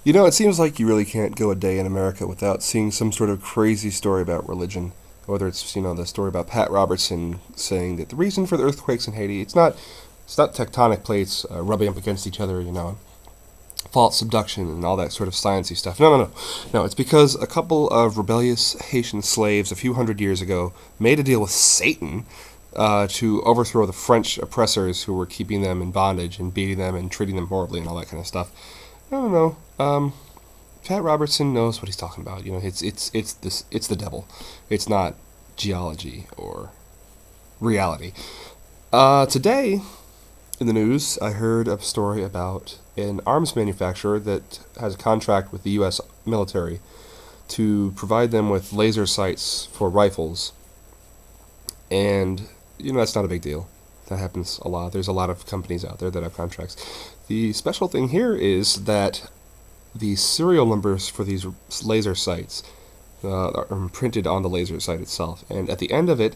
You know, it seems like you really can't go a day in America without seeing some sort of crazy story about religion. Whether it's, the story about Pat Robertson saying that the reason for the earthquakes in Haiti, it's not tectonic plates rubbing up against each other, fault subduction and all that sort of sciencey stuff. No, no, no. No, it's because a couple of rebellious Haitian slaves a few hundred years ago made a deal with Satan to overthrow the French oppressors who were keeping them in bondage and beating them and treating them horribly and all that kind of stuff. I don't know. Pat Robertson knows what he's talking about. It's the devil. It's not geology or reality. Today in the news, I heard a story about an arms manufacturer that has a contract with the U.S. military to provide them with laser sights for rifles. And, that's not a big deal. That happens a lot. There's a lot of companies out there that have contracts. The special thing here is that the serial numbers for these laser sights are imprinted on the laser sight itself. And at the end of it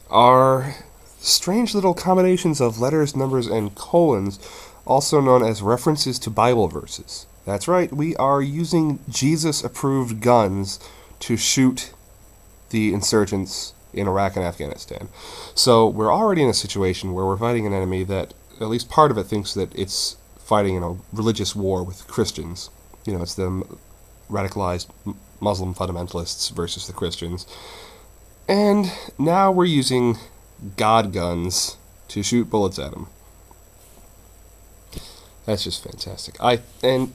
are strange little combinations of letters, numbers, and colons, also known as references to Bible verses. That's right, we are using Jesus-approved guns to shoot the insurgents in Iraq and Afghanistan. So we're already in a situation where we're fighting an enemy that, at least part of it, thinks that it's fighting a religious war with Christians. It's the radicalized Muslim fundamentalists versus the Christians. And now we're using God guns to shoot bullets at them. That's just fantastic. And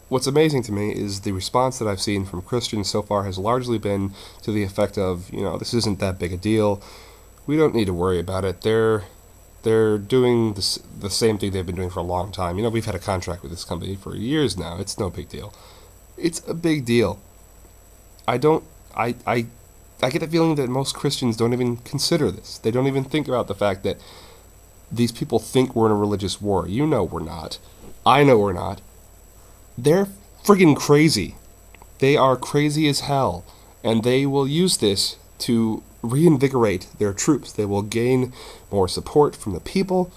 what's amazing to me is the response that I've seen from Christians so far has largely been to the effect of, this isn't that big a deal. We don't need to worry about it. They're doing the same thing they've been doing for a long time. We've had a contract with this company for years now. It's no big deal. It's a big deal. I get the feeling that most Christians don't even consider this. They don't even think about the fact that these people think we're in a religious war. We're not. I know we're not. They're friggin' crazy. They are crazy as hell. And they will use this to reinvigorate their troops. They will gain more support from the people.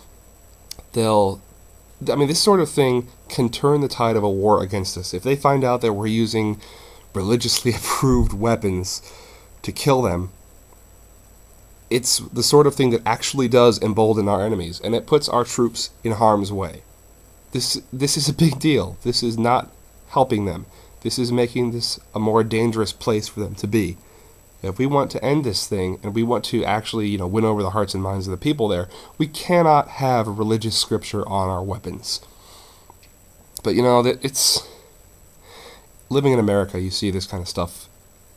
This sort of thing can turn the tide of a war against us. If they find out that we're using religiously approved weapons to kill them, it's the sort of thing that actually does embolden our enemies, and it puts our troops in harm's way. This is a big deal. This is not helping them. This is making this a more dangerous place for them to be. If we want to end this thing, and we want to actually, win over the hearts and minds of the people there, we cannot have religious scripture on our weapons. But, it's living in America, you see this kind of stuff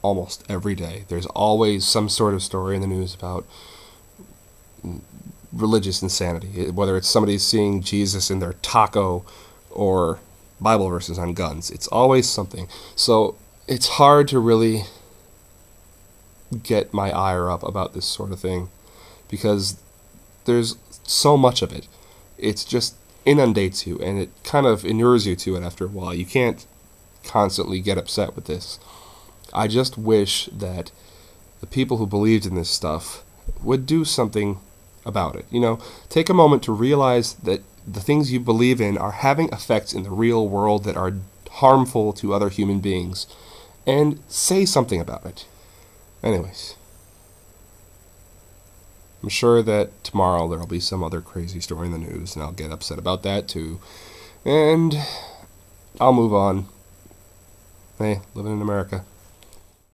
almost every day. There's always some sort of story in the news about religious insanity, whether it's somebody seeing Jesus in their taco or Bible verses on guns. It's always something. So it's hard to really get my ire up about this sort of thing because there's so much of it. It's just inundates you, and it kind of inures you to it after a while. You can't constantly get upset with this. I just wish that the people who believed in this stuff would do something about it. Take a moment to realize that the things you believe in are having effects in the real world that are harmful to other human beings, and say something about it. Anyways, I'm sure that tomorrow there'll be some other crazy story in the news, and I'll get upset about that too. And I'll move on. Hey, living in America.